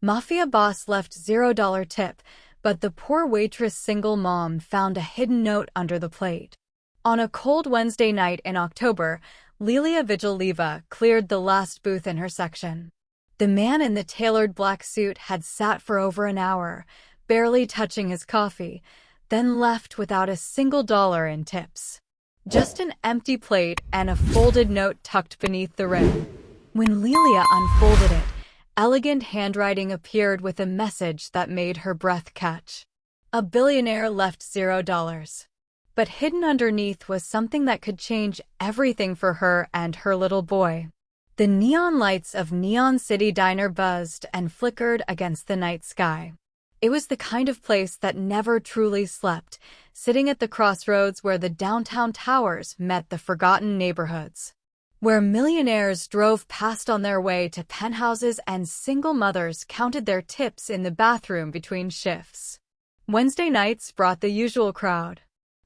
Mafia boss left $0 tip, but the poor waitress single mom found a hidden note under the plate. On a cold Wednesday night in October, Lilia Vigilieva cleared the last booth in her section. The man in the tailored black suit had sat for over an hour, barely touching his coffee, then left without a single dollar in tips. Just an empty plate and a folded note tucked beneath the rim. When Lilia unfolded it, elegant handwriting appeared with a message that made her breath catch. A billionaire left $0. But hidden underneath was something that could change everything for her and her little boy. The neon lights of Neon City Diner buzzed and flickered against the night sky. It was the kind of place that never truly slept, sitting at the crossroads where the downtown towers met the forgotten neighborhoods. Where millionaires drove past on their way to penthouses and single mothers counted their tips in the bathroom between shifts. Wednesday nights brought the usual crowd.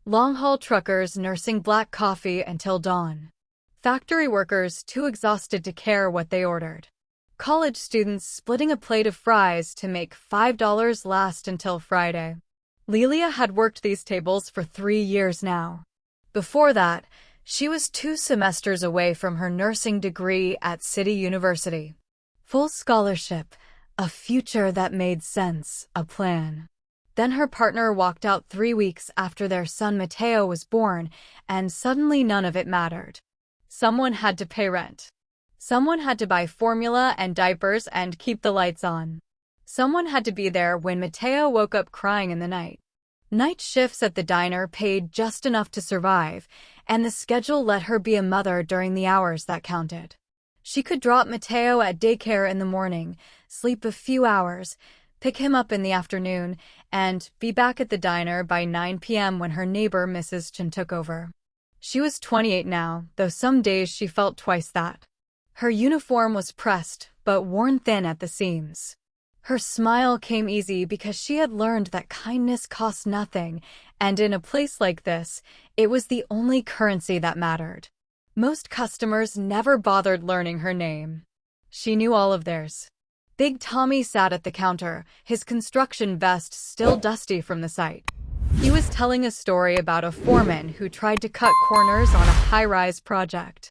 Long-haul truckers nursing black coffee until dawn. Factory workers too exhausted to care what they ordered. College students splitting a plate of fries to make $5 last until Friday. Lilia had worked these tables for 3 years now. Before that, she was 2 semesters away from her nursing degree at City University. Full scholarship, a future that made sense, a plan. Then her partner walked out 3 weeks after their son Mateo was born, and suddenly none of it mattered. Someone had to pay rent. Someone had to buy formula and diapers and keep the lights on. Someone had to be there when Mateo woke up crying in the night. Night shifts at the diner paid just enough to survive, and the schedule let her be a mother during the hours that counted. She could drop Mateo at daycare in the morning, sleep a few hours, pick him up in the afternoon, and be back at the diner by 9 p.m. when her neighbor Mrs. Chen took over. She was 28 now, though some days she felt twice that. Her uniform was pressed, but worn thin at the seams. Her smile came easy because she had learned that kindness costs nothing, and in a place like this, it was the only currency that mattered. Most customers never bothered learning her name. She knew all of theirs. Big Tommy sat at the counter, his construction vest still dusty from the site. He was telling a story about a foreman who tried to cut corners on a high-rise project.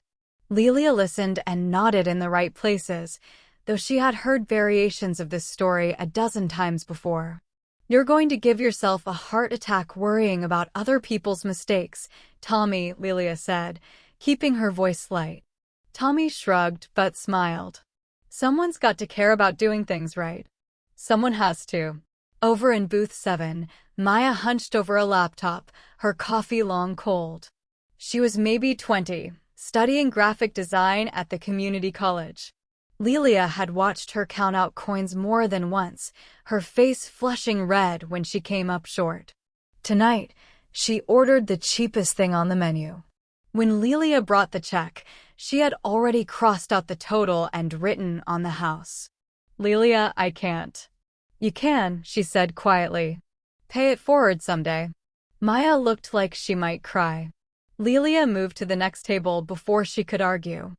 Lilia listened and nodded in the right places, though she had heard variations of this story a dozen times before. "You're going to give yourself a heart attack worrying about other people's mistakes," Tommy, Lilia said, keeping her voice light. Tommy shrugged but smiled. "Someone's got to care about doing things right. Someone has to." Over in booth 7, Maya hunched over a laptop, her coffee long cold. She was maybe 20, studying graphic design at the community college. Lilia had watched her count out coins more than once, her face flushing red when she came up short. Tonight, she ordered the cheapest thing on the menu. When Lilia brought the check, she had already crossed out the total and written on the house. "Lilia, I can't." "You can," she said quietly. "Pay it forward someday." Maya looked like she might cry. Lilia moved to the next table before she could argue.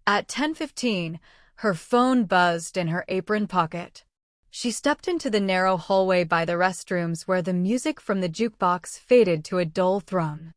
At 10:15, her phone buzzed in her apron pocket. She stepped into the narrow hallway by the restrooms where the music from the jukebox faded to a dull thrum.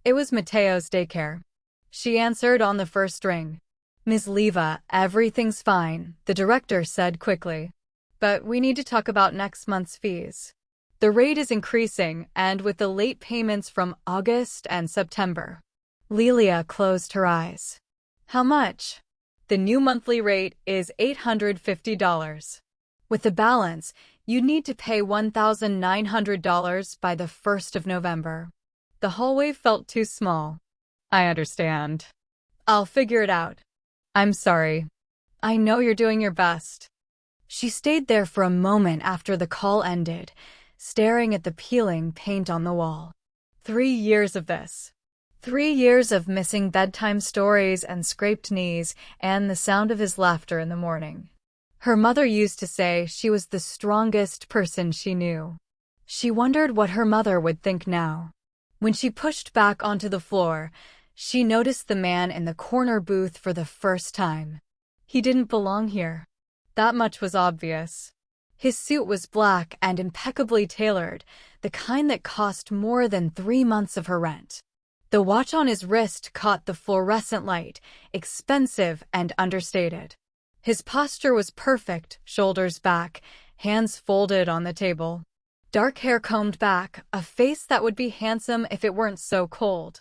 It was Mateo's daycare. She answered on the first ring. "Ms. Leva, everything's fine," the director said quickly. "But we need to talk about next month's fees. The rate is increasing, and with the late payments from August and September." Lilia closed her eyes. "How much?" "The new monthly rate is $850. With the balance, you'd need to pay $1,900 by the 1st of November. The hallway felt too small. "I understand. I'll figure it out. I'm sorry. I know you're doing your best." She stayed there for a moment after the call ended, staring at the peeling paint on the wall. 3 years of this. 3 years of missing bedtime stories and scraped knees and the sound of his laughter in the morning. Her mother used to say she was the strongest person she knew. She wondered what her mother would think now. When she pushed back onto the floor, she noticed the man in the corner booth for the first time. He didn't belong here. That much was obvious. His suit was black and impeccably tailored, the kind that cost more than 3 months of her rent. The watch on his wrist caught the fluorescent light, expensive and understated. His posture was perfect, shoulders back, hands folded on the table. Dark hair combed back, a face that would be handsome if it weren't so cold.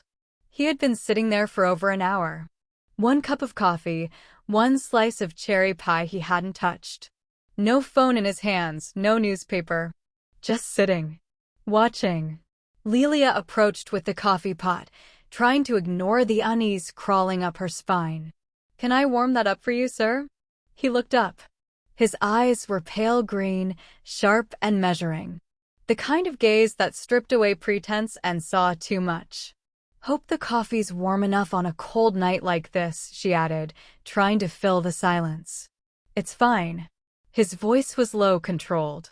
He had been sitting there for over an hour. 1 cup of coffee, 1 slice of cherry pie he hadn't touched. No phone in his hands, no newspaper. Just sitting. Watching. Lilia approached with the coffee pot, trying to ignore the unease crawling up her spine. "Can I warm that up for you, sir?" He looked up. His eyes were pale green, sharp and measuring. The kind of gaze that stripped away pretense and saw too much. "Hope the coffee's warm enough on a cold night like this," she added, trying to fill the silence. "It's fine." His voice was low, controlled.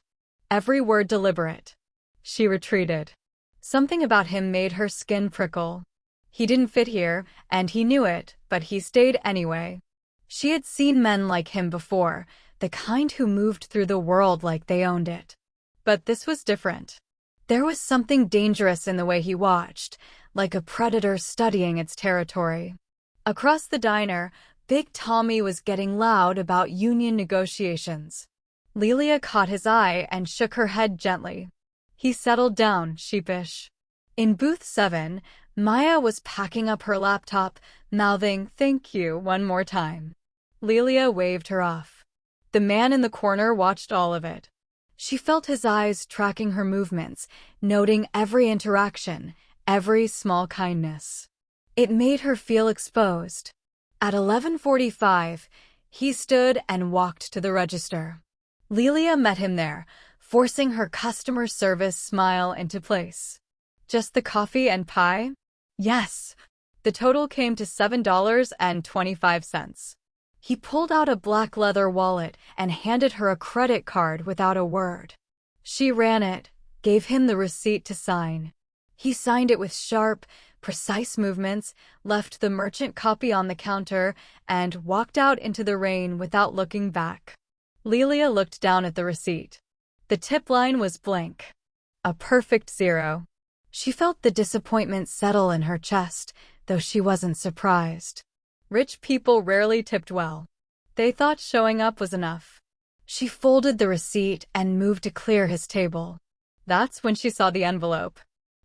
Every word deliberate. She retreated. Something about him made her skin prickle. He didn't fit here, and he knew it, but he stayed anyway. She had seen men like him before, the kind who moved through the world like they owned it. But this was different. There was something dangerous in the way he watched, like a predator studying its territory. Across the diner, Big Tommy was getting loud about union negotiations. Lilia caught his eye and shook her head gently. He settled down, sheepish. In booth 7, Maya was packing up her laptop, mouthing "thank you" 1 more time. Lilia waved her off. The man in the corner watched all of it. She felt his eyes tracking her movements, noting every interaction, every small kindness. It made her feel exposed. At 11:45, he stood and walked to the register. Lilia met him there, forcing her customer service smile into place. "Just the coffee and pie?" "Yes." The total came to $7.25. He pulled out a black leather wallet and handed her a credit card without a word. She ran it, gave him the receipt to sign. He signed it with sharp, precise movements, left the merchant copy on the counter, and walked out into the rain without looking back. Lilia looked down at the receipt. The tip line was blank. A perfect 0. She felt the disappointment settle in her chest, though she wasn't surprised. Rich people rarely tipped well. They thought showing up was enough. She folded the receipt and moved to clear his table. That's when she saw the envelope.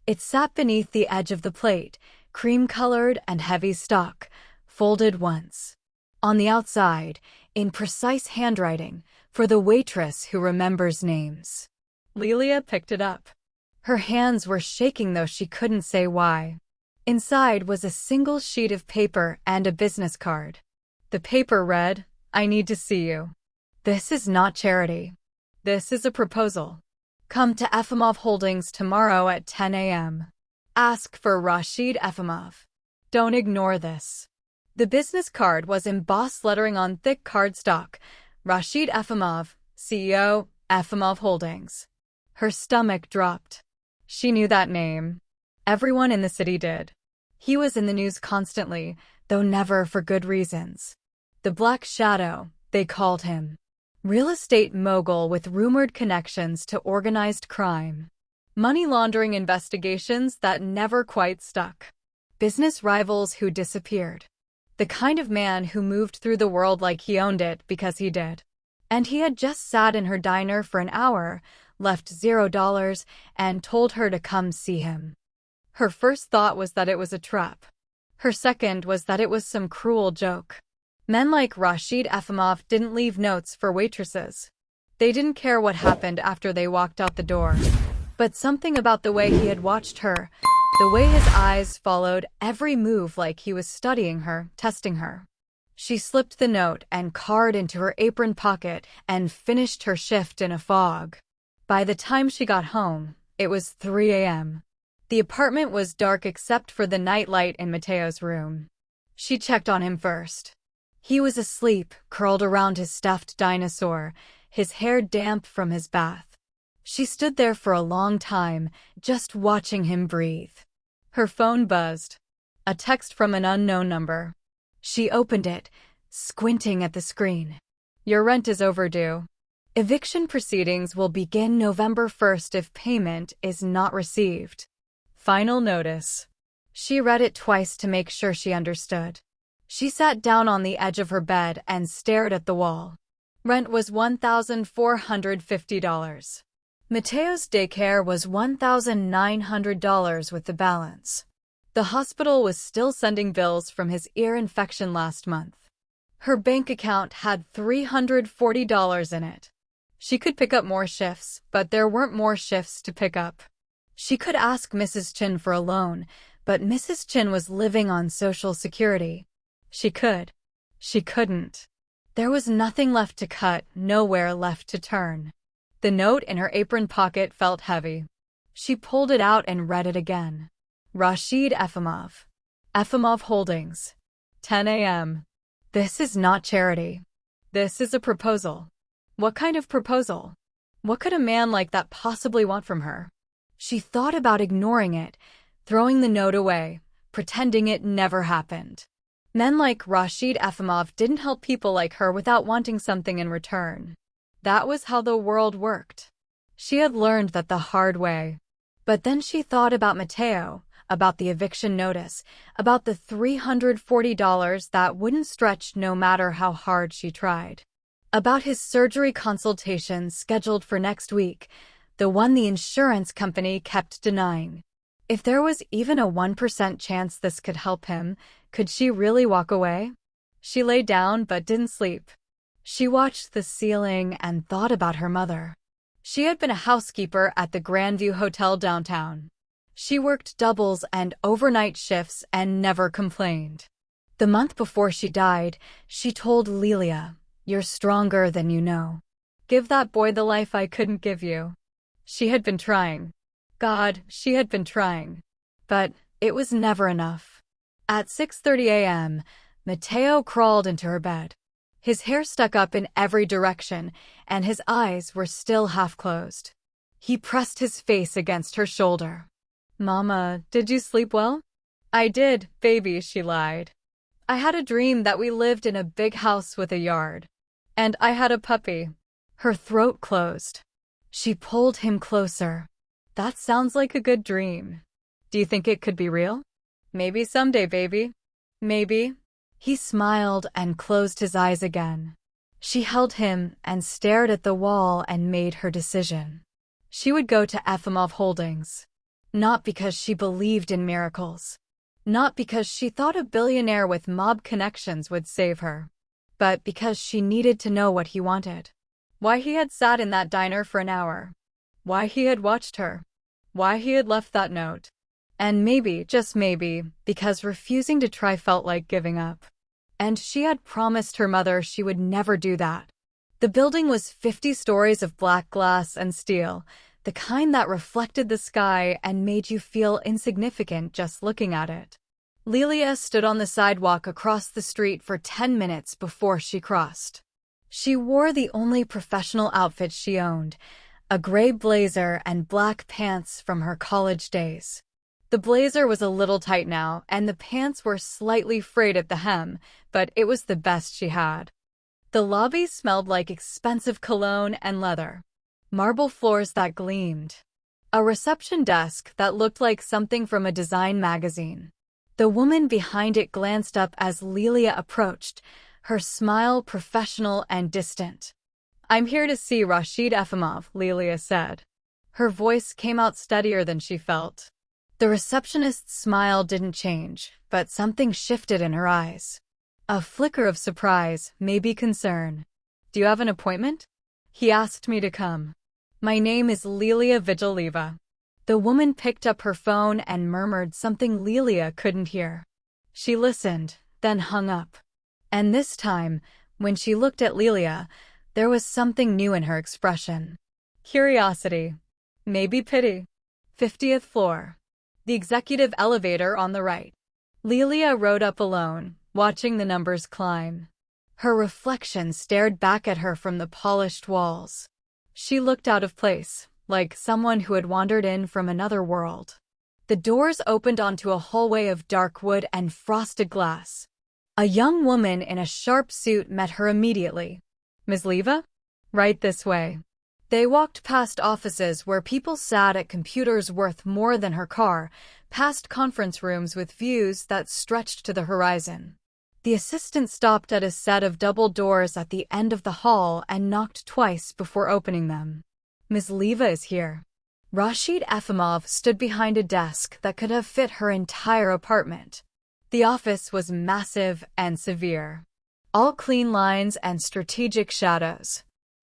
It sat beneath the edge of the plate, cream-colored and heavy stock, folded once. On the outside, in precise handwriting, "For the waitress who remembers names." Lilia picked it up. Her hands were shaking, though she couldn't say why. Inside was a single sheet of paper and a business card. The paper read, "I need to see you. This is not charity. This is a proposal. Come to Efimov Holdings tomorrow at 10 a.m. Ask for Rashid Efimov. Don't ignore this." The business card was embossed lettering on thick cardstock. Rashid Efimov, CEO, Efimov Holdings. Her stomach dropped. She knew that name. Everyone in the city did. He was in the news constantly, though never for good reasons. The Black Shadow, they called him. Real estate mogul with rumored connections to organized crime. Money laundering investigations that never quite stuck. Business rivals who disappeared. The kind of man who moved through the world like he owned it because he did. And he had just sat in her diner for an hour, left $0, and told her to come see him. Her first thought was that it was a trap. Her second was that it was some cruel joke. Men like Rashid Efimov didn't leave notes for waitresses. They didn't care what happened after they walked out the door. But something about the way he had watched her, the way his eyes followed every move like he was studying her, testing her. She slipped the note and card into her apron pocket and finished her shift in a fog. By the time she got home, it was 3 a.m. The apartment was dark except for the nightlight in Mateo's room. She checked on him first. He was asleep, curled around his stuffed dinosaur, his hair damp from his bath. She stood there for a long time, just watching him breathe. Her phone buzzed. A text from an unknown number. She opened it, squinting at the screen. "Your rent is overdue." Eviction proceedings will begin November 1st if payment is not received. Final notice. She read it twice to make sure she understood. She sat down on the edge of her bed and stared at the wall. Rent was $1,450. Mateo's daycare was $1,900 with the balance. The hospital was still sending bills from his ear infection last month. Her bank account had $340 in it. She could pick up more shifts, but there weren't more shifts to pick up. She could ask Mrs. Chin for a loan, but Mrs. Chin was living on Social Security. She could. She couldn't. There was nothing left to cut, nowhere left to turn. The note in her apron pocket felt heavy. She pulled it out and read it again. Rashid Efimov. Efimov Holdings. 10 a.m. This is not charity. This is a proposal. What kind of proposal? What could a man like that possibly want from her? She thought about ignoring it, throwing the note away, pretending it never happened. Men like Rashid Efimov didn't help people like her without wanting something in return. That was how the world worked. She had learned that the hard way. But then she thought about Mateo, about the eviction notice, about the $340 that wouldn't stretch no matter how hard she tried. About his surgery consultation scheduled for next week, the one the insurance company kept denying. If there was even a 1% chance this could help him, could she really walk away? She lay down but didn't sleep. She watched the ceiling and thought about her mother. She had been a housekeeper at the Grandview Hotel downtown. She worked doubles and overnight shifts and never complained. The month before she died, she told Lilia, "You're stronger than you know. Give that boy the life I couldn't give you." She had been trying. God, she had been trying. But it was never enough. At 6:30 a.m., Mateo crawled into her bed. His hair stuck up in every direction, and his eyes were still half closed. He pressed his face against her shoulder. "Mama, did you sleep well?" "I did, baby," she lied. "I had a dream that we lived in a big house with a yard. And I had a puppy." Her throat closed. She pulled him closer. "That sounds like a good dream. Do you think it could be real?" "Maybe someday, baby. Maybe." He smiled and closed his eyes again. She held him and stared at the wall and made her decision. She would go to Efimov Holdings. Not because she believed in miracles. Not because she thought a billionaire with mob connections would save her. But because she needed to know what he wanted. Why he had sat in that diner for an hour. Why he had watched her. Why he had left that note. And maybe, just maybe, because refusing to try felt like giving up. And she had promised her mother she would never do that. The building was 50 stories of black glass and steel, the kind that reflected the sky and made you feel insignificant just looking at it. Lilia stood on the sidewalk across the street for 10 minutes before she crossed. She wore the only professional outfit she owned, a gray blazer and black pants from her college days. The blazer was a little tight now, and the pants were slightly frayed at the hem, but it was the best she had. The lobby smelled like expensive cologne and leather. Marble floors that gleamed. A reception desk that looked like something from a design magazine. The woman behind it glanced up as Lilia approached, her smile professional and distant. "I'm here to see Rashid Efimov," Lilia said. Her voice came out steadier than she felt. The receptionist's smile didn't change, but something shifted in her eyes. A flicker of surprise, maybe concern. "Do you have an appointment?" "He asked me to come. My name is Lilia Vigilieva." The woman picked up her phone and murmured something Lilia couldn't hear. She listened, then hung up. And this time, when she looked at Lilia, there was something new in her expression. Curiosity. Maybe pity. 50th floor. The executive elevator on the right. Lilia rode up alone, watching the numbers climb. Her reflection stared back at her from the polished walls. She looked out of place, like someone who had wandered in from another world. The doors opened onto a hallway of dark wood and frosted glass. A young woman in a sharp suit met her immediately. "Ms. Leva?" Right this way. They walked past offices where people sat at computers worth more than her car, past conference rooms with views that stretched to the horizon. The assistant stopped at a set of double doors at the end of the hall and knocked twice before opening them. Ms. Leva is here. Rashid Efimov stood behind a desk that could have fit her entire apartment. The office was massive and severe. All clean lines and strategic shadows.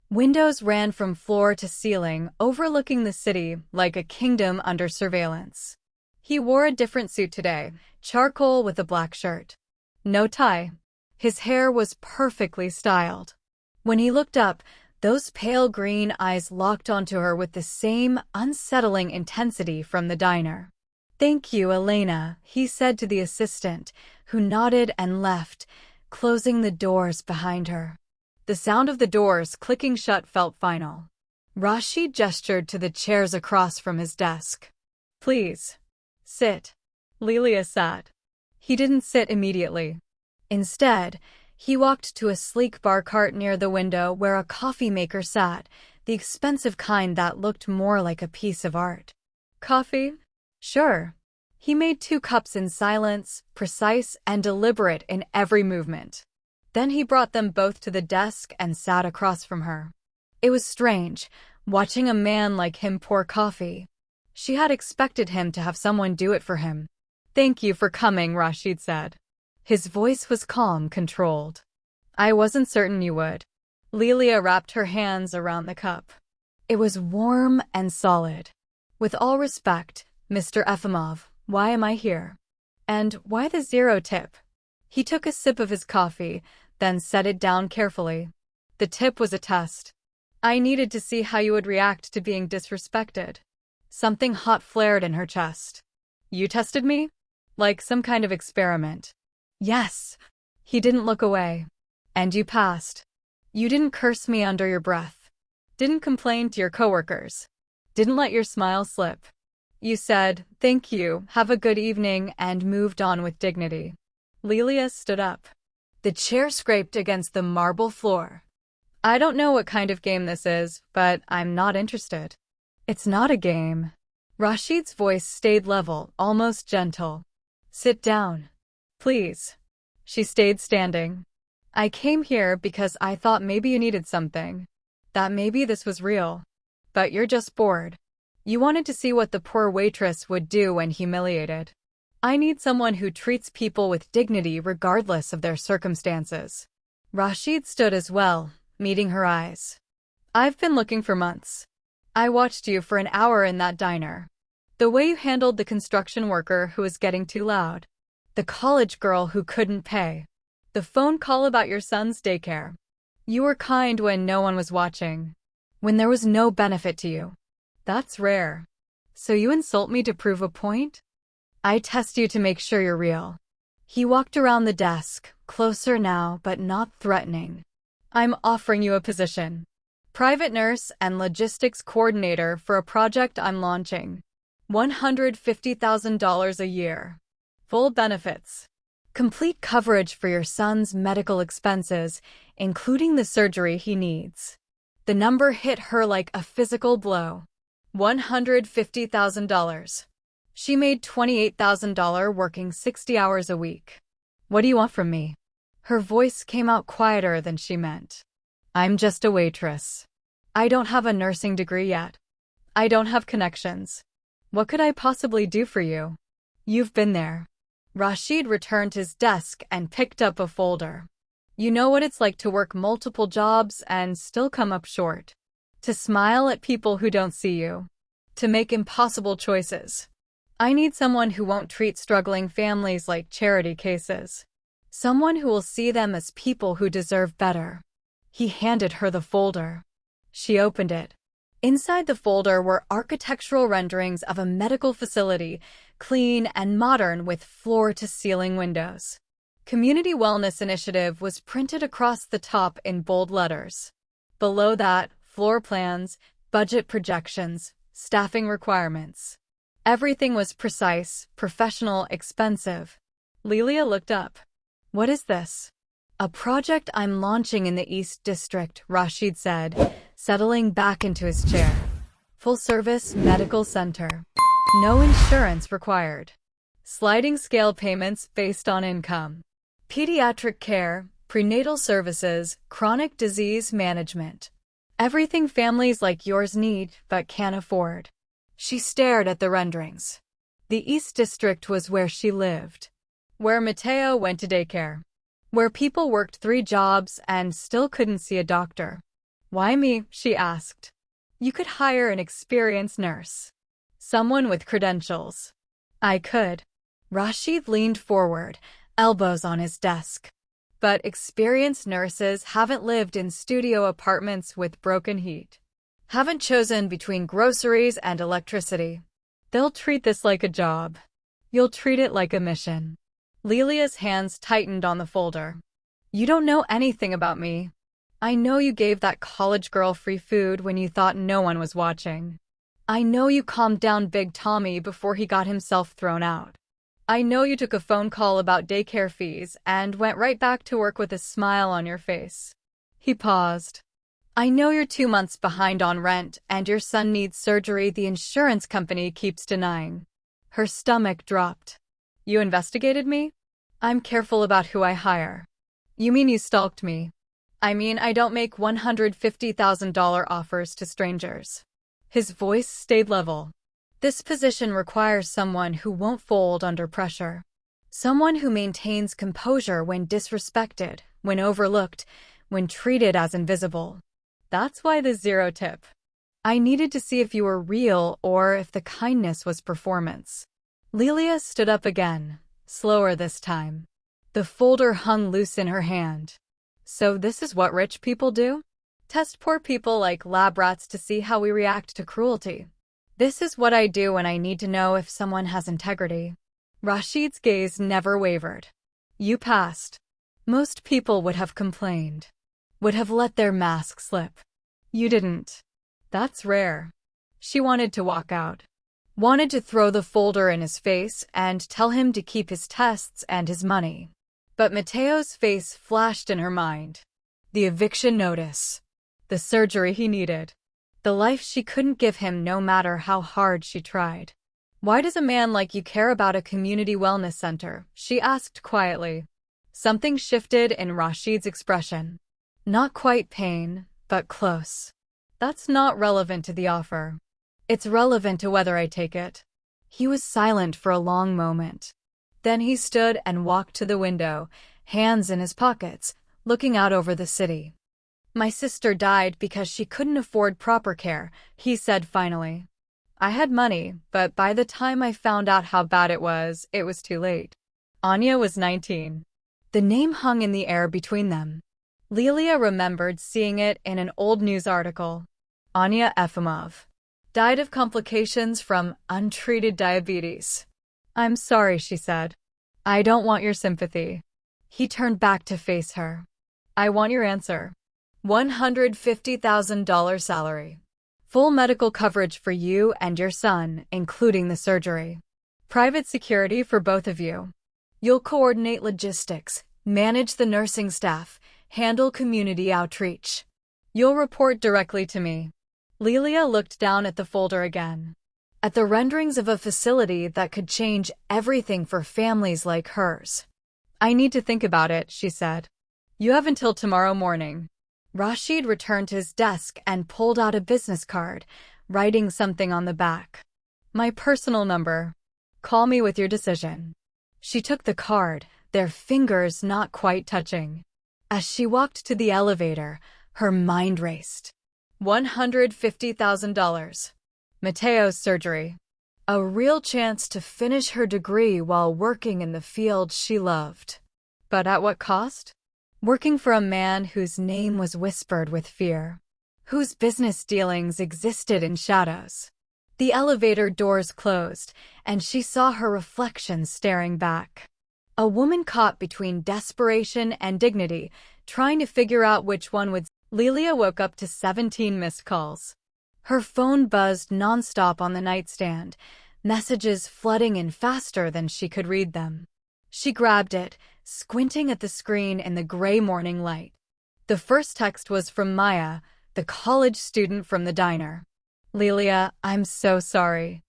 Windows ran from floor to ceiling, overlooking the city like a kingdom under surveillance. He wore a different suit today, charcoal with a black shirt. No tie. His hair was perfectly styled. When he looked up, those pale green eyes locked onto her with the same unsettling intensity from the diner. "Thank you, Elena," he said to the assistant, who nodded and left, closing the doors behind her. The sound of the doors clicking shut felt final. Rashid gestured to the chairs across from his desk. "Please. Sit." Lilia sat. He didn't sit immediately. Instead, he walked to a sleek bar cart near the window where a coffee maker sat, the expensive kind that looked more like a piece of art. "Coffee?" "Sure." He made 2 cups in silence, precise and deliberate in every movement. Then he brought them both to the desk and sat across from her. It was strange, watching a man like him pour coffee. She had expected him to have someone do it for him. "Thank you for coming," Rashid said. His voice was calm, controlled. "I wasn't certain you would." Lilia wrapped her hands around the cup. It was warm and solid. "With all respect, Mr. Efimov, why am I here? And why the zerotip?" He took a sip of his coffee, then set it down carefully. "The tip was a test. I needed to see how you would react to being disrespected." Something hot flared in her chest. "You tested me? Like some kind of experiment?" "Yes." He didn't look away. "And you passed. You didn't curse me under your breath. Didn't complain to your coworkers. Didn't let your smile slip. You said, 'Thank you, have a good evening,' and moved on with dignity." Lilia stood up. The chair scraped against the marble floor. "I don't know what kind of game this is, but I'm not interested." "It's not a game." Rashid's voice stayed level, almost gentle. "Sit down. Please." She stayed standing. "I came here because I thought maybe you needed something. That maybe this was real. But you're just bored. You wanted to see what the poor waitress would do when humiliated. I need someone who treats people with dignity regardless of their circumstances." Rashid stood as well, meeting her eyes. "I've been looking for months. I watched you for an hour in that diner. The way you handled the construction worker who was getting too loud. The college girl who couldn't pay. The phone call about your son's daycare. You were kind when no one was watching. When there was no benefit to you. That's rare. So you insult me to prove a point? I test you to make sure you're real." He walked around the desk, closer now but not threatening. "I'm offering you a position. Private nurse and logistics coordinator for a project I'm launching. $150,000 a year. Full benefits. Complete coverage for your son's medical expenses, including the surgery he needs." The number hit her like a physical blow. $150,000. She made $28,000 working 60 hours a week. "What do you want from me?" Her voice came out quieter than she meant. "I'm just a waitress. I don't have a nursing degree yet. I don't have connections. What could I possibly do for you?" "You've been there." Rashid returned to his desk and picked up a folder. "You know what it's like to work multiple jobs and still come up short. To smile at people who don't see you. To make impossible choices. I need someone who won't treat struggling families like charity cases. Someone who will see them as people who deserve better." He handed her the folder. She opened it. Inside the folder were architectural renderings of a medical facility, clean and modern with floor-to-ceiling windows. Community Wellness Initiative was printed across the top in bold letters. Below that, floor plans, budget projections, staffing requirements. Everything was precise, professional, expensive. Lilia looked up. "What is this?" A project I'm launching in the East District, Rashid said, settling back into his chair. Full-service medical center. No insurance required. Sliding scale payments based on income. Pediatric care, prenatal services, chronic disease management. Everything families like yours need but can't afford. She stared at the renderings. The East District was where she lived. Where Mateo went to daycare. Where people worked 3 jobs and still couldn't see a doctor. Why me? She asked. You could hire an experienced nurse. Someone with credentials. I could. Rashid leaned forward, elbows on his desk. But experienced nurses haven't lived in studio apartments with broken heat. Haven't chosen between groceries and electricity. They'll treat this like a job. You'll treat it like a mission. Lilia's hands tightened on the folder. You don't know anything about me. I know you gave that college girl free food when you thought no one was watching. I know you calmed down Big Tommy before he got himself thrown out. I know you took a phone call about daycare fees and went right back to work with a smile on your face. He paused. I know you're 2 months behind on rent and your son needs surgery the insurance company keeps denying. Her stomach dropped. You investigated me? I'm careful about who I hire. You mean you stalked me? I mean I don't make $150,000 offers to strangers. His voice stayed level. This position requires someone who won't fold under pressure. Someone who maintains composure when disrespected, when overlooked, when treated as invisible. That's why the zerotip. I needed to see if you were real or if the kindness was performance. Lilia stood up again, slower this time. The folder hung loose in her hand. So this is what rich people do? Test poor people like lab rats to see how we react to cruelty. This is what I do when I need to know if someone has integrity. Rashid's gaze never wavered. You passed. Most people would have complained. Would have let their mask slip. You didn't. That's rare. She wanted to walk out. Wanted to throw the folder in his face and tell him to keep his tests and his money. But Mateo's face flashed in her mind. The eviction notice. The surgery he needed. The life she couldn't give him no matter how hard she tried. Why does a man like you care about a community wellness center? She asked quietly. Something shifted in Rashid's expression. Not quite pain, but close. That's not relevant to the offer. It's relevant to whether I take it. He was silent for a long moment. Then he stood and walked to the window, hands in his pockets, looking out over the city. My sister died because she couldn't afford proper care, he said finally. I had money, but by the time I found out how bad it was too late. Anya was 19. The name hung in the air between them. Lilia remembered seeing it in an old news article. Anya Efimov. Died of complications from untreated diabetes. I'm sorry, she said. I don't want your sympathy. He turned back to face her. I want your answer. $150,000 salary. Full medical coverage for you and your son, including the surgery. Private security for both of you. You'll coordinate logistics, manage the nursing staff, handle community outreach. You'll report directly to me. Lilia looked down at the folder again. At the renderings of a facility that could change everything for families like hers. I need to think about it, she said. You have until tomorrow morning. Rashid returned to his desk and pulled out a business card, writing something on the back. My personal number. Call me with your decision. She took the card, their fingers not quite touching. As she walked to the elevator, her mind raced. $150,000. Mateo's surgery. A real chance to finish her degree while working in the field she loved. But at what cost? Working for a man whose name was whispered with fear. Whose business dealings existed in shadows. The elevator doors closed, and she saw her reflection staring back. A woman caught between desperation and dignity, trying to figure out which one would. Lilia woke up to 17 missed calls. Her phone buzzed nonstop on the nightstand, messages flooding in faster than she could read them. She grabbed it, squinting at the screen in the gray morning light. The first text was from Maya, the college student from the diner. "Lilia, I'm so sorry.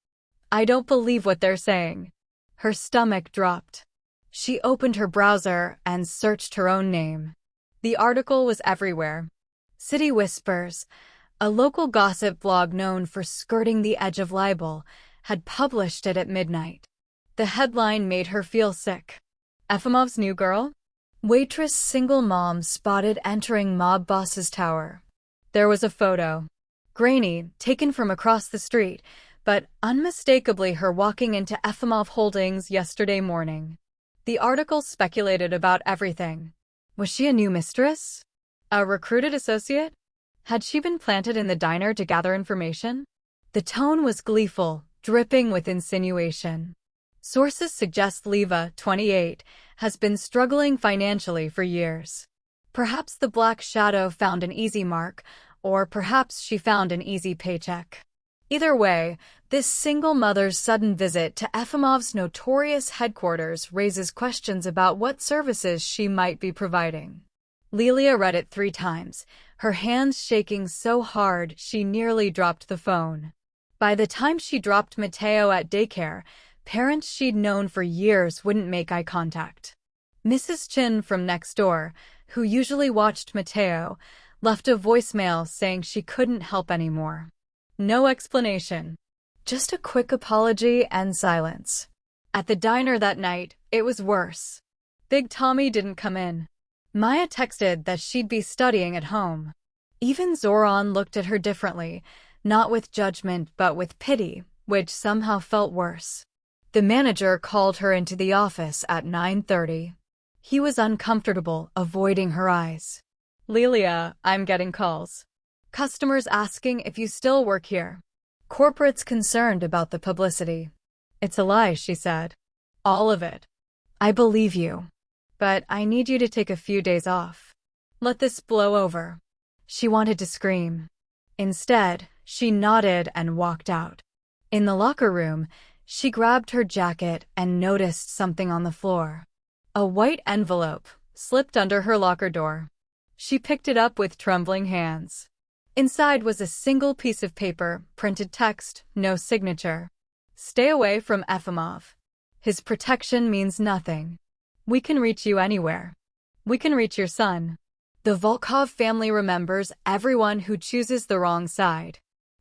I don't believe what they're saying." Her stomach dropped. She opened her browser and searched her own name. The article was everywhere. City Whispers, a local gossip blog known for skirting the edge of libel, had published it at midnight. The headline made her feel sick. Efimov's new girl? Waitress single mom spotted entering mob boss's tower. There was a photo. Grainy, taken from across the street, but unmistakably her walking into Efimov Holdings yesterday morning. The article speculated about everything. Was she a new mistress? A recruited associate? Had she been planted in the diner to gather information? The tone was gleeful, dripping with insinuation. Sources suggest Liva, 28, has been struggling financially for years. Perhaps the Black Shadow found an easy mark, or perhaps she found an easy paycheck. Either way, this single mother's sudden visit to Efimov's notorious headquarters raises questions about what services she might be providing. Lilia read it 3 times, her hands shaking so hard she nearly dropped the phone. By the time she dropped Mateo at daycare, parents she'd known for years wouldn't make eye contact. Mrs. Chin from next door, who usually watched Mateo, left a voicemail saying she couldn't help anymore. No explanation. Just a quick apology and silence. At the diner that night, it was worse. Big Tommy didn't come in. Maya texted that she'd be studying at home. Even Zoran looked at her differently, not with judgment but with pity, which somehow felt worse. The manager called her into the office at 9:30. He was uncomfortable, avoiding her eyes. "Lilia, I'm getting calls. Customers asking if you still work here. Corporates concerned about the publicity." "It's a lie," she said. "All of it. I believe you. But I need you to take a few days off. Let this blow over." She wanted to scream. Instead, she nodded and walked out. In the locker room, she grabbed her jacket and noticed something on the floor. A white envelope slipped under her locker door. She picked it up with trembling hands. Inside was a single piece of paper, printed text, no signature. "Stay away from Efimov. His protection means nothing. We can reach you anywhere. We can reach your son. The Volkov family remembers everyone who chooses the wrong side."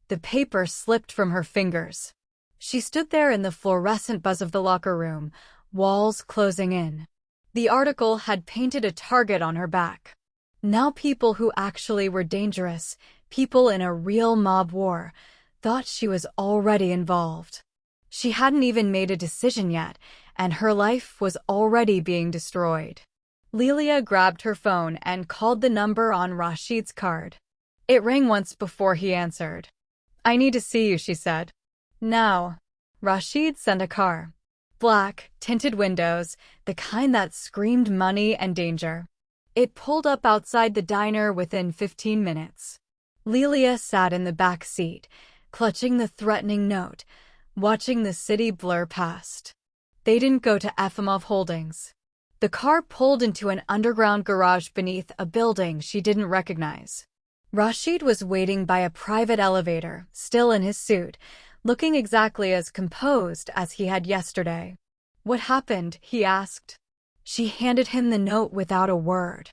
The paper slipped from her fingers. She stood there in the fluorescent buzz of the locker room, walls closing in. The article had painted a target on her back. Now people who actually were dangerous, people in a real mob war, thought she was already involved. She hadn't even made a decision yet, and her life was already being destroyed. Lilia grabbed her phone and called the number on Rashid's card. It rang once before he answered. "I need to see you," she said. "Now." Rashid sent a car. Black, tinted windows, the kind that screamed money and danger. It pulled up outside the diner within 15 minutes. Lilia sat in the back seat, clutching the threatening note, watching the city blur past. They didn't go to Efimov Holdings. The car pulled into an underground garage beneath a building she didn't recognize. Rashid was waiting by a private elevator, still in his suit, looking exactly as composed as he had yesterday. "What happened?" he asked. She handed him the note without a word.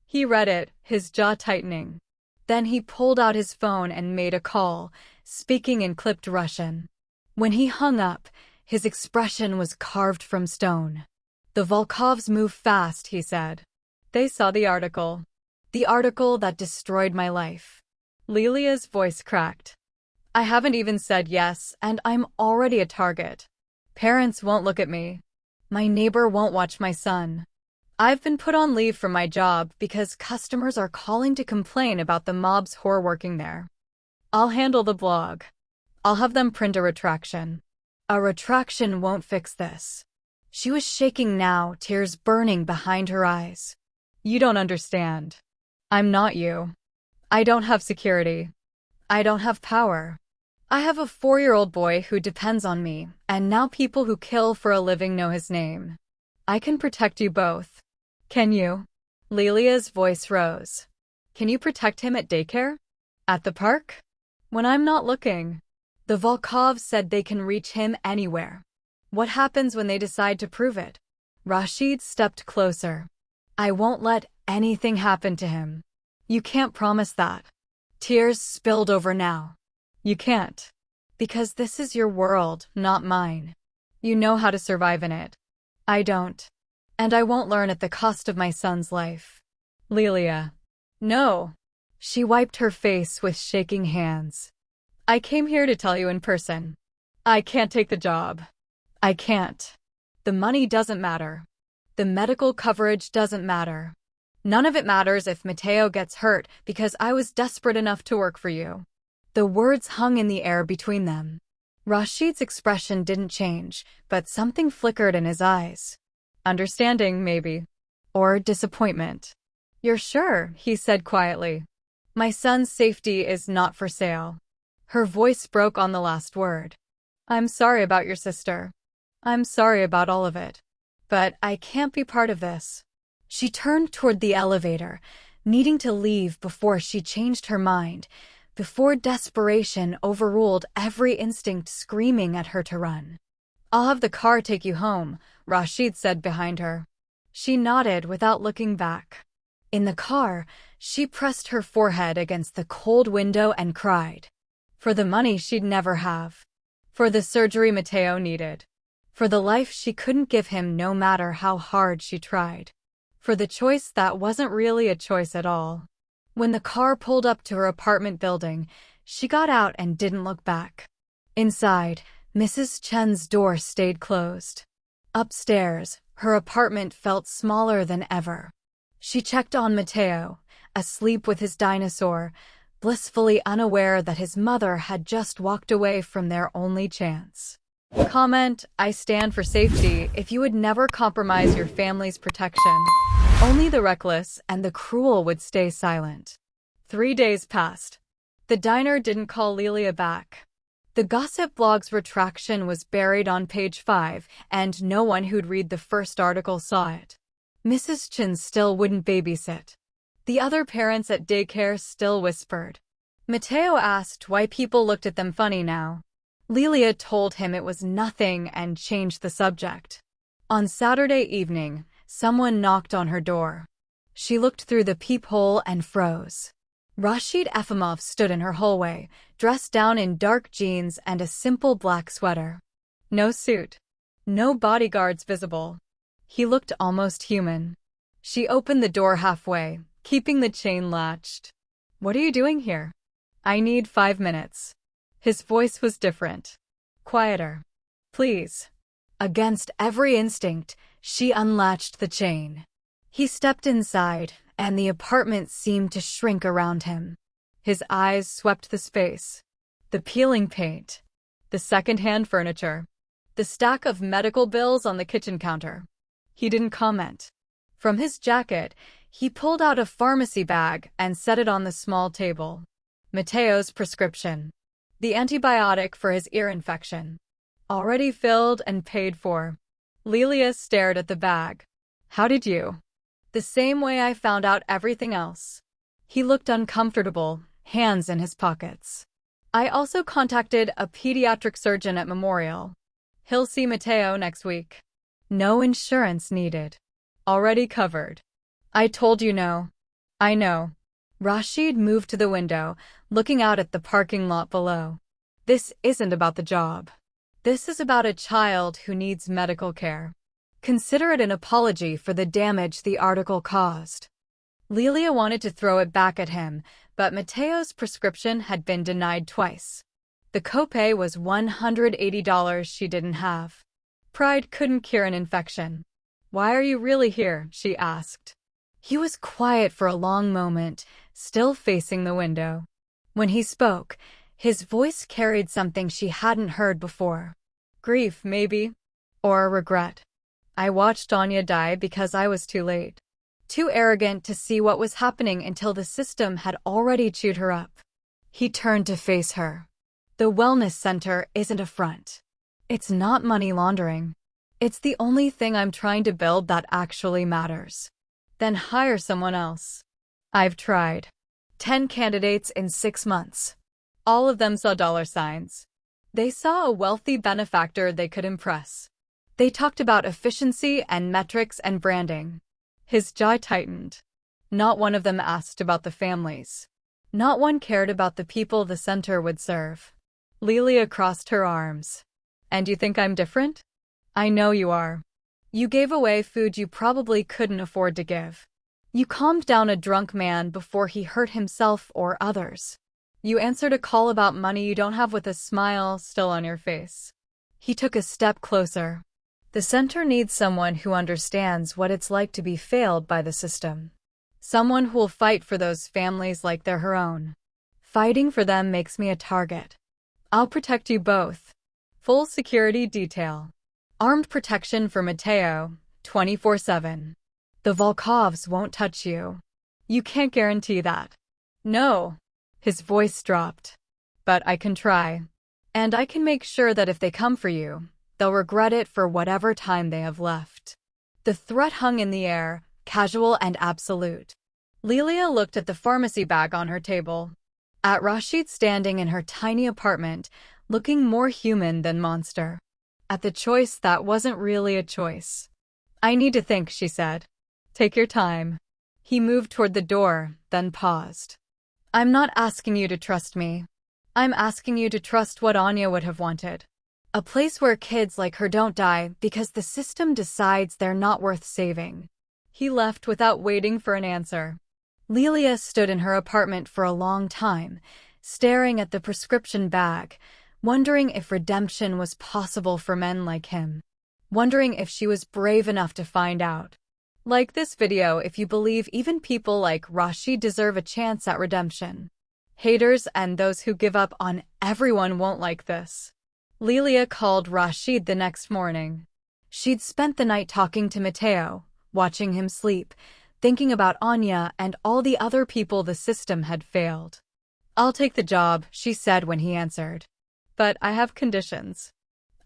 He read it, his jaw tightening. Then he pulled out his phone and made a call, speaking in clipped Russian. When he hung up, his expression was carved from stone. "The Volkovs move fast," he said. "They saw the article. The article that destroyed my life." Lilia's voice cracked. "I haven't even said yes, and I'm already a target. Parents won't look at me. My neighbor won't watch my son. I've been put on leave from my job because customers are calling to complain about the mob's whore working there. I'll handle the blog. I'll have them print a retraction. A retraction won't fix this." She was shaking now, tears burning behind her eyes. "You don't understand. I'm not you. I don't have security. I don't have power. I have a 4-year-old boy who depends on me, and now people who kill for a living know his name. I can protect you both. Can you? Lilia's voice rose. Can you protect him at daycare? At the park? When I'm not looking. The Volkovs said they can reach him anywhere. What happens when they decide to prove it? Rashid stepped closer. I won't let anything happen to him. You can't promise that. Tears spilled over now. You can't. Because this is your world, not mine. You know how to survive in it. I don't. And I won't learn at the cost of my son's life. Lilia. No. She wiped her face with shaking hands. I came here to tell you in person. I can't take the job. I can't. The money doesn't matter. The medical coverage doesn't matter. None of it matters if Mateo gets hurt because I was desperate enough to work for you. The words hung in the air between them. Rashid's expression didn't change, but something flickered in his eyes. Understanding, maybe. Or disappointment. You're sure, he said quietly. My son's safety is not for sale. Her voice broke on the last word. I'm sorry about your sister. I'm sorry about all of it. But I can't be part of this. She turned toward the elevator, needing to leave before she changed her mind, before desperation overruled every instinct screaming at her to run. I'll have the car take you home, Rashid said behind her. She nodded without looking back. In the car, she pressed her forehead against the cold window and cried. For the money she'd never have. For the surgery Mateo needed. For the life she couldn't give him no matter how hard she tried. For the choice that wasn't really a choice at all. When the car pulled up to her apartment building, she got out and didn't look back. Inside, Mrs. Chen's door stayed closed. Upstairs, her apartment felt smaller than ever. She checked on Mateo, asleep with his dinosaur, blissfully unaware that his mother had just walked away from their only chance. Comment, I stand for safety if you would never compromise your family's protection. Only the reckless and the cruel would stay silent. 3 days passed. The diner didn't call Lilia back. The gossip blog's retraction was buried on page 5, and no one who'd read the first article saw it. Mrs. Chin still wouldn't babysit. The other parents at daycare still whispered. Mateo asked why people looked at them funny now. Lilia told him it was nothing and changed the subject. On Saturday evening, someone knocked on her door. She looked through the peephole and froze. Rashid Efimov stood in her hallway, dressed down in dark jeans and a simple black sweater. No suit. No bodyguards visible. He looked almost human. She opened the door halfway, keeping the chain latched. What are you doing here? I need 5 minutes. His voice was different. Quieter. Please. Against every instinct, she unlatched the chain. He stepped inside, and the apartment seemed to shrink around him. His eyes swept the space. The peeling paint. The second-hand furniture. The stack of medical bills on the kitchen counter. He didn't comment. From his jacket, he pulled out a pharmacy bag and set it on the small table. Mateo's prescription. The antibiotic for his ear infection. Already filled and paid for. Lilia stared at the bag. How did you? The same way I found out everything else. He looked uncomfortable, hands in his pockets. I also contacted a pediatric surgeon at Memorial. He'll see Mateo next week. No insurance needed. Already covered. I told you no. I know. Rashid moved to the window, looking out at the parking lot below. This isn't about the job. This is about a child who needs medical care. Consider it an apology for the damage the article caused. Lilia wanted to throw it back at him, but Mateo's prescription had been denied twice. The copay was $180 she didn't have. Pride couldn't cure an infection. Why are you really here? She asked. He was quiet for a long moment, still facing the window. When he spoke, his voice carried something she hadn't heard before. Grief, maybe. Or regret. I watched Anya die because I was too late. Too arrogant to see what was happening until the system had already chewed her up. He turned to face her. The wellness center isn't a front. It's not money laundering. It's the only thing I'm trying to build that actually matters. Then hire someone else. I've tried. 10 candidates in 6 months. All of them saw dollar signs. They saw a wealthy benefactor they could impress. They talked about efficiency and metrics and branding. His jaw tightened. Not one of them asked about the families. Not one cared about the people the center would serve. Lilia crossed her arms. And you think I'm different? I know you are. You gave away food you probably couldn't afford to give. You calmed down a drunk man before he hurt himself or others. You answered a call about money you don't have with a smile still on your face. He took a step closer. The center needs someone who understands what it's like to be failed by the system. Someone who will fight for those families like they're her own. Fighting for them makes me a target. I'll protect you both. Full security detail. Armed protection for Mateo, 24/7. The Volkovs won't touch you. You can't guarantee that. No. His voice dropped. But I can try. And I can make sure that if they come for you, they'll regret it for whatever time they have left. The threat hung in the air, casual and absolute. Lilia looked at the pharmacy bag on her table. At Rashid standing in her tiny apartment, looking more human than monster. At the choice that wasn't really a choice. I need to think, she said. Take your time. He moved toward the door, then paused. I'm not asking you to trust me. I'm asking you to trust what Anya would have wanted. A place where kids like her don't die because the system decides they're not worth saving. He left without waiting for an answer. Lilia stood in her apartment for a long time, staring at the prescription bag, wondering if redemption was possible for men like him. Wondering if she was brave enough to find out. Like this video if you believe even people like Rashid deserve a chance at redemption. Haters and those who give up on everyone won't like this. Lilia called Rashid the next morning. She'd spent the night talking to Mateo, watching him sleep, thinking about Anya and all the other people the system had failed. I'll take the job, she said when he answered. But I have conditions.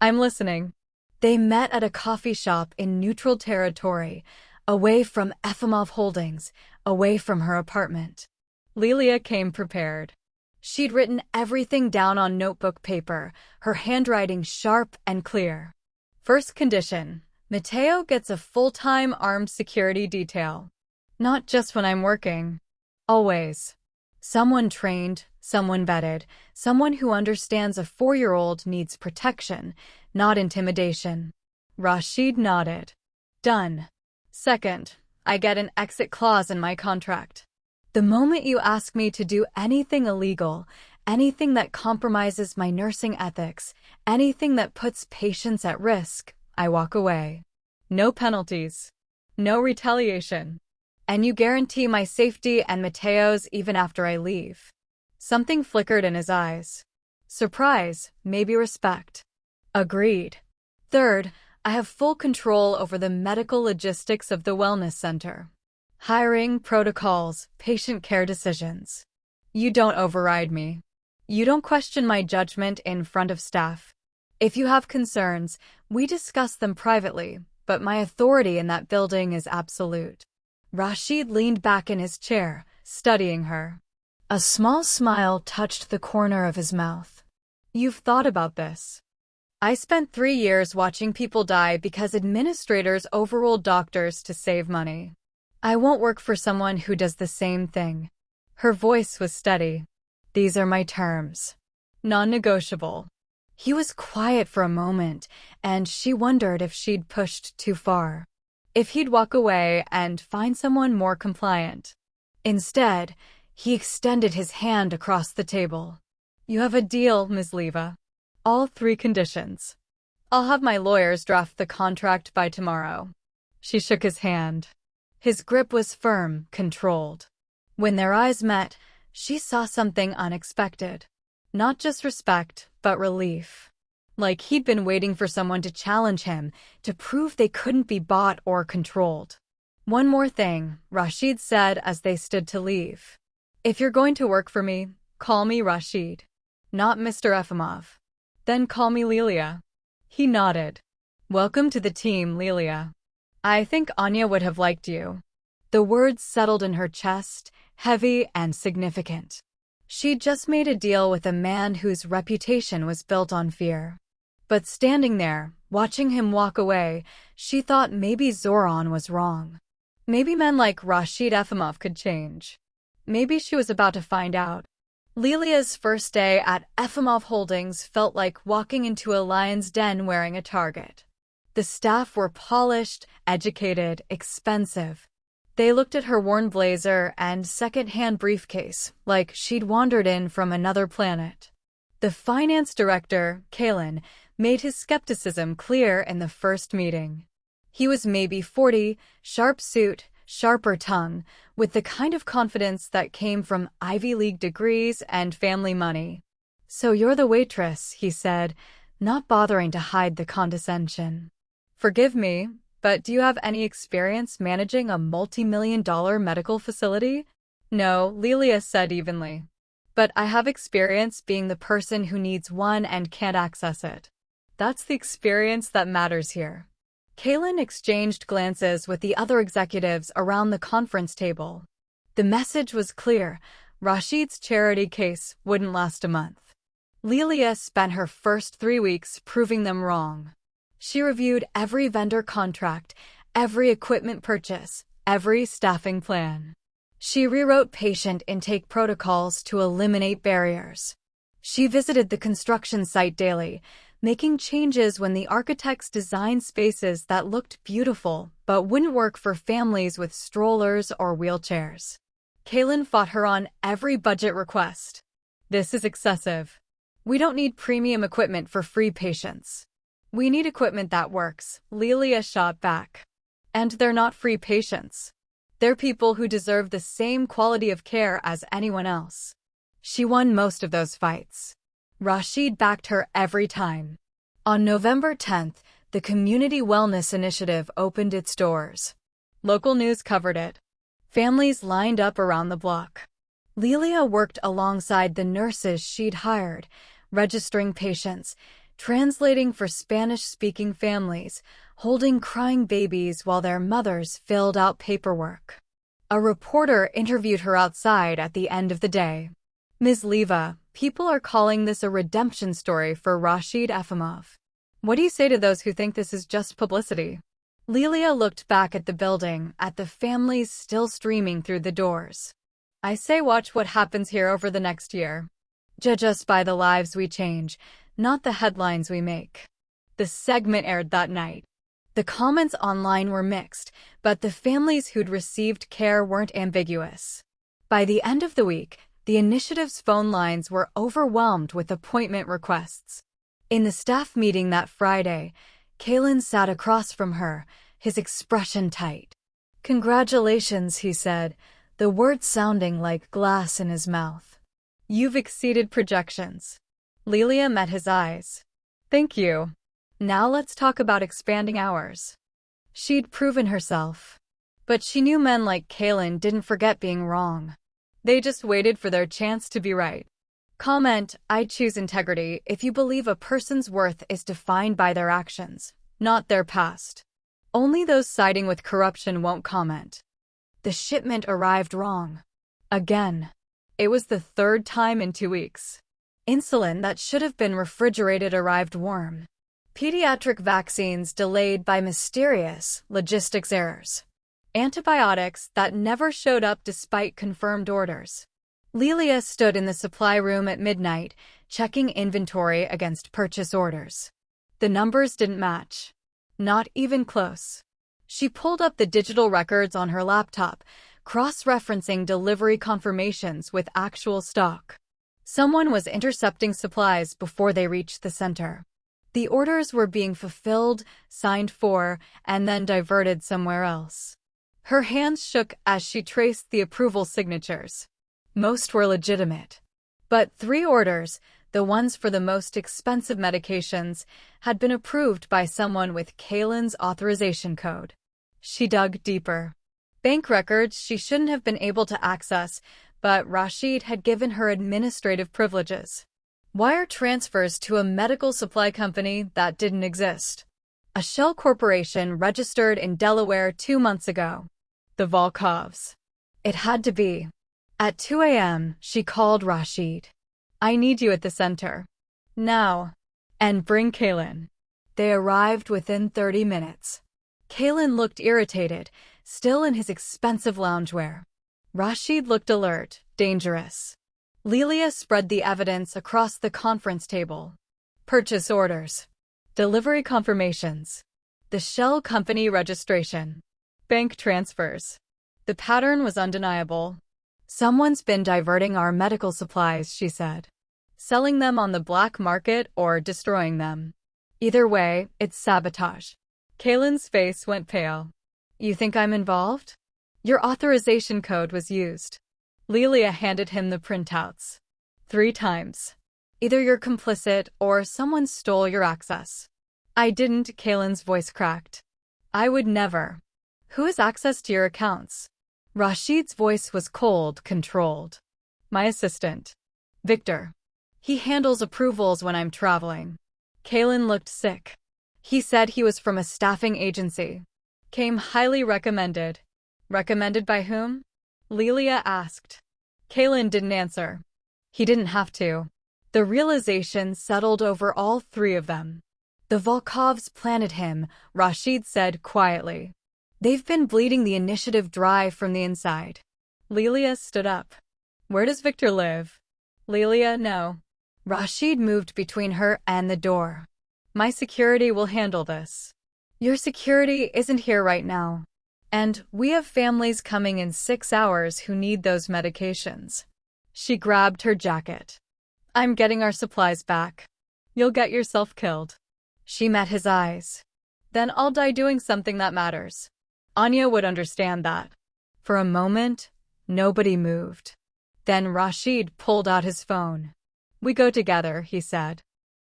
I'm listening. They met at a coffee shop in neutral territory, away from Efimov Holdings, away from her apartment. Lilia came prepared. She'd written everything down on notebook paper, her handwriting sharp and clear. First condition, Mateo gets a full-time armed security detail. Not just when I'm working. Always. Someone trained, someone vetted, someone who understands a 4-year-old needs protection, not intimidation. Rashid nodded. Done. Second, I get an exit clause in my contract. The moment you ask me to do anything illegal, anything that compromises my nursing ethics, anything that puts patients at risk, I walk away. No penalties. No retaliation. And you guarantee my safety and Mateo's even after I leave. Something flickered in his eyes. Surprise, maybe respect. Agreed. Third, I have full control over the medical logistics of the wellness center. Hiring, protocols, patient care decisions. You don't override me. You don't question my judgment in front of staff. If you have concerns, we discuss them privately, but my authority in that building is absolute. Rashid leaned back in his chair, studying her. A small smile touched the corner of his mouth. You've thought about this. I spent 3 years watching people die because administrators overruled doctors to save money. I won't work for someone who does the same thing. Her voice was steady. These are my terms. Non-negotiable. He was quiet for a moment, and she wondered if she'd pushed too far. If he'd walk away and find someone more compliant. Instead, he extended his hand across the table. You have a deal, Ms. Leva. All 3 conditions. I'll have my lawyers draft the contract by tomorrow. She shook his hand. His grip was firm, controlled. When their eyes met, she saw something unexpected. Not just respect, but relief. Like he'd been waiting for someone to challenge him, to prove they couldn't be bought or controlled. One more thing, Rashid said as they stood to leave. If you're going to work for me, call me Rashid. Not Mr. Efimov. Then call me Lilia. He nodded. Welcome to the team, Lilia. I think Anya would have liked you. The words settled in her chest, heavy and significant. She'd just made a deal with a man whose reputation was built on fear. But standing there, watching him walk away, she thought maybe Zoran was wrong. Maybe men like Rashid Efimov could change. Maybe she was about to find out. Lilia's first day at Efimov Holdings felt like walking into a lion's den wearing a target. The staff were polished, educated, expensive. They looked at her worn blazer and second-hand briefcase like she'd wandered in from another planet. The finance director, Kalen, made his skepticism clear in the first meeting. He was maybe 40, sharp suit, sharper tongue, with the kind of confidence that came from Ivy League degrees and family money. "So you're the waitress," he said, not bothering to hide the condescension. "Forgive me, but do you have any experience managing a multi-million-dollar medical facility?" "No," Lilia said evenly. "But I have experience being the person who needs one and can't access it. That's the experience that matters here." Kalen exchanged glances with the other executives around the conference table. The message was clear: Rashid's charity case wouldn't last a month. Lilia spent her first 3 weeks proving them wrong. She reviewed every vendor contract, every equipment purchase, every staffing plan. She rewrote patient intake protocols to eliminate barriers. She visited the construction site daily, making changes when the architects designed spaces that looked beautiful but wouldn't work for families with strollers or wheelchairs. Kalen fought her on every budget request. "This is excessive. We don't need premium equipment for free patients. We need equipment that works," Lilia shot back. "And they're not free patients. They're people who deserve the same quality of care as anyone else." She won most of those fights. Rashid backed her every time. On November 10th, the Community Wellness Initiative opened its doors. Local news covered it. Families lined up around the block. Lilia worked alongside the nurses she'd hired, registering patients, translating for Spanish-speaking families, holding crying babies while their mothers filled out paperwork. A reporter interviewed her outside at the end of the day. "Ms. Leva, people are calling this a redemption story for Rashid Efimov. What do you say to those who think this is just publicity?" Lilia looked back at the building, at the families still streaming through the doors. "I say watch what happens here over the next year. Judge us by the lives we change, not the headlines we make." The segment aired that night. The comments online were mixed, but the families who'd received care weren't ambiguous. By the end of the week, the initiative's phone lines were overwhelmed with appointment requests. In the staff meeting that Friday, Kalen sat across from her, his expression tight. "Congratulations," he said, the words sounding like glass in his mouth. "You've exceeded projections." Lilia met his eyes. "Thank you. Now let's talk about expanding hours." She'd proven herself. But she knew men like Kalen didn't forget being wrong. They just waited for their chance to be right. Comment: "I choose integrity" if you believe a person's worth is defined by their actions, not their past. Only those siding with corruption won't comment. The shipment arrived wrong. Again. It was the third time in 2 weeks. Insulin that should have been refrigerated arrived warm. Pediatric vaccines delayed by mysterious logistics errors. Antibiotics that never showed up despite confirmed orders. Lilia stood in the supply room at midnight, checking inventory against purchase orders. The numbers didn't match. Not even close. She pulled up the digital records on her laptop, cross-referencing delivery confirmations with actual stock. Someone was intercepting supplies before they reached the center. The orders were being fulfilled, signed for, and then diverted somewhere else. Her hands shook as she traced the approval signatures. Most were legitimate. But 3 orders, the ones for the most expensive medications, had been approved by someone with Kalen's authorization code. She dug deeper. Bank records she shouldn't have been able to access, but Rashid had given her administrative privileges. Wire transfers to a medical supply company that didn't exist. A shell corporation registered in Delaware 2 months ago. The Volkovs. It had to be. At 2 a.m., she called Rashid. I need you at the center. Now. And bring Kaylin. They arrived within 30 minutes. Kaylin looked irritated, still in his expensive loungewear. Rashid looked alert, dangerous. Lilia spread the evidence across the conference table. Purchase orders. Delivery confirmations. The shell company registration. Bank transfers. The pattern was undeniable. Someone's been diverting our medical supplies, she said. Selling them on the black market or destroying them. Either way, it's sabotage. Kaylin's face went pale. You think I'm involved? Your authorization code was used. Lilia handed him the printouts. 3 times. Either you're complicit or someone stole your access. I didn't, Kaylin's voice cracked. I would never. Who has access to your accounts? Rashid's voice was cold, controlled. My assistant. Victor. He handles approvals when I'm traveling. Kaylin looked sick. He said he was from a staffing agency. Came highly recommended. Recommended by whom? Lilia asked. Kaylin didn't answer. He didn't have to. The realization settled over all 3 of them. The Volkovs planted him, Rashid said quietly. They've been bleeding the initiative dry from the inside. Lilia stood up. Where does Victor live? Lilia, no. Rashid moved between her and the door. My security will handle this. Your security isn't here right now. And we have families coming in 6 hours who need those medications. She grabbed her jacket. I'm getting our supplies back. You'll get yourself killed. She met his eyes. Then I'll die doing something that matters. Anya would understand that. For a moment, nobody moved. Then Rashid pulled out his phone. We go together, he said.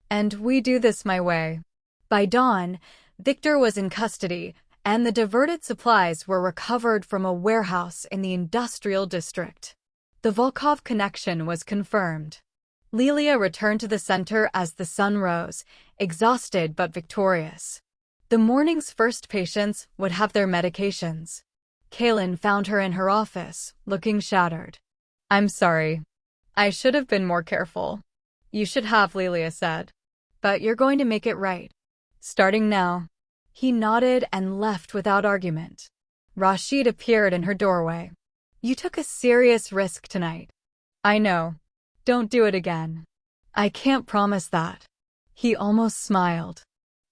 And we do this my way. By dawn, Victor was in custody, and the diverted supplies were recovered from a warehouse in the industrial district. The Volkov connection was confirmed. Lilia returned to the center as the sun rose, exhausted but victorious. The morning's first patients would have their medications. Kaylin found her in her office, looking shattered. I'm sorry. I should have been more careful. You should have, Lilia said. But you're going to make it right. Starting now. He nodded and left without argument. Rashid appeared in her doorway. You took a serious risk tonight. I know. Don't do it again. I can't promise that. He almost smiled.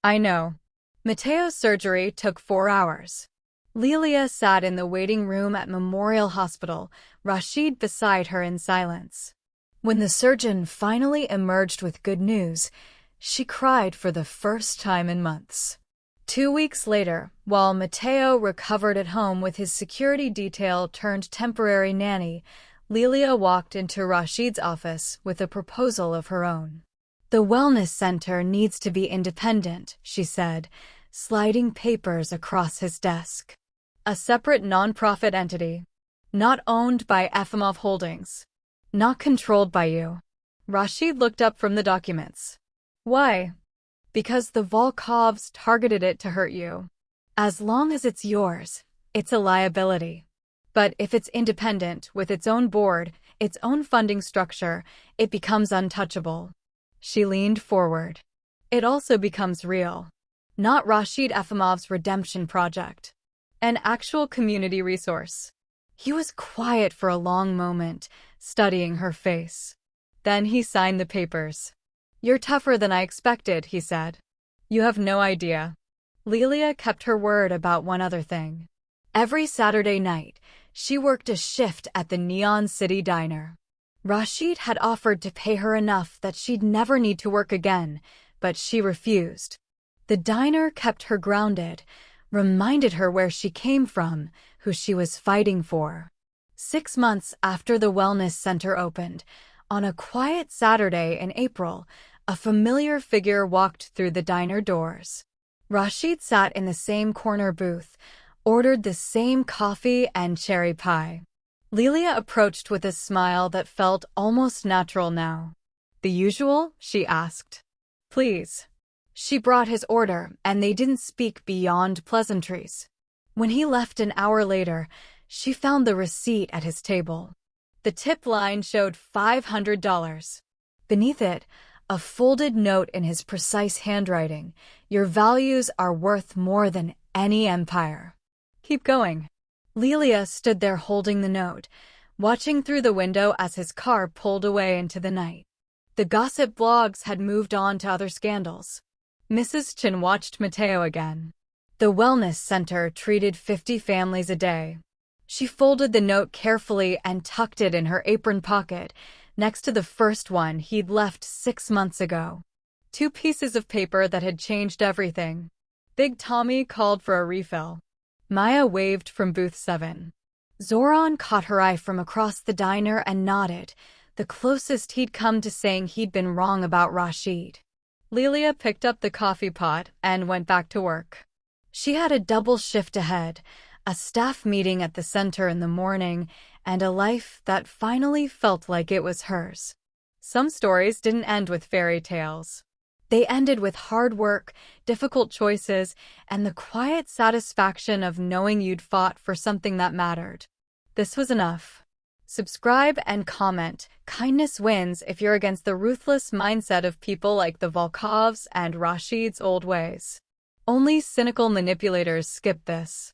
I know. Mateo's surgery took 4 hours. Lilia sat in the waiting room at Memorial Hospital, Rashid beside her in silence. When the surgeon finally emerged with good news, she cried for the first time in months. 2 weeks later, while Mateo recovered at home with his security detail turned temporary nanny, Lilia walked into Rashid's office with a proposal of her own. The wellness center needs to be independent, she said, sliding papers across his desk. A separate nonprofit entity. Not owned by Efimov Holdings. Not controlled by you. Rashid looked up from the documents. Why? Because the Volkovs targeted it to hurt you. As long as it's yours, it's a liability. But if it's independent, with its own board, its own funding structure, it becomes untouchable. She leaned forward. It also becomes real. Not Rashid Efimov's redemption project. An actual community resource. He was quiet for a long moment, studying her face. Then he signed the papers. You're tougher than I expected, he said. You have no idea. Lilia kept her word about one other thing. Every Saturday night, she worked a shift at the Neon City Diner. Rashid had offered to pay her enough that she'd never need to work again, but she refused. The diner kept her grounded, reminded her where she came from, who she was fighting for. 6 months after the wellness center opened, on a quiet Saturday in April, a familiar figure walked through the diner doors. Rashid sat in the same corner booth, ordered the same coffee and cherry pie. Lilia approached with a smile that felt almost natural now. The usual? She asked. Please. She brought his order, and they didn't speak beyond pleasantries. When he left an hour later, she found the receipt at his table. The tip line showed $500. Beneath it, a folded note in his precise handwriting: "Your values are worth more than any empire. Keep going." Lelia stood there holding the note, watching through the window as his car pulled away into the night. The gossip blogs had moved on to other scandals. Mrs. Chin watched Mateo again. The wellness center treated 50 families a day. She folded the note carefully and tucked it in her apron pocket, next to the first one he'd left 6 months ago. 2 pieces of paper that had changed everything. Big Tommy called for a refill. Maya waved from booth 7. Zoran caught her eye from across the diner and nodded, the closest he'd come to saying he'd been wrong about Rashid. Lelia picked up the coffee pot and went back to work. She had a double shift ahead, a staff meeting at the center in the morning, and a life that finally felt like it was hers. Some stories didn't end with fairy tales. They ended with hard work, difficult choices, and the quiet satisfaction of knowing you'd fought for something that mattered. This was enough. Subscribe and comment. Kindness wins if you're against the ruthless mindset of people like the Volkovs and Rashid's old ways. Only cynical manipulators skip this.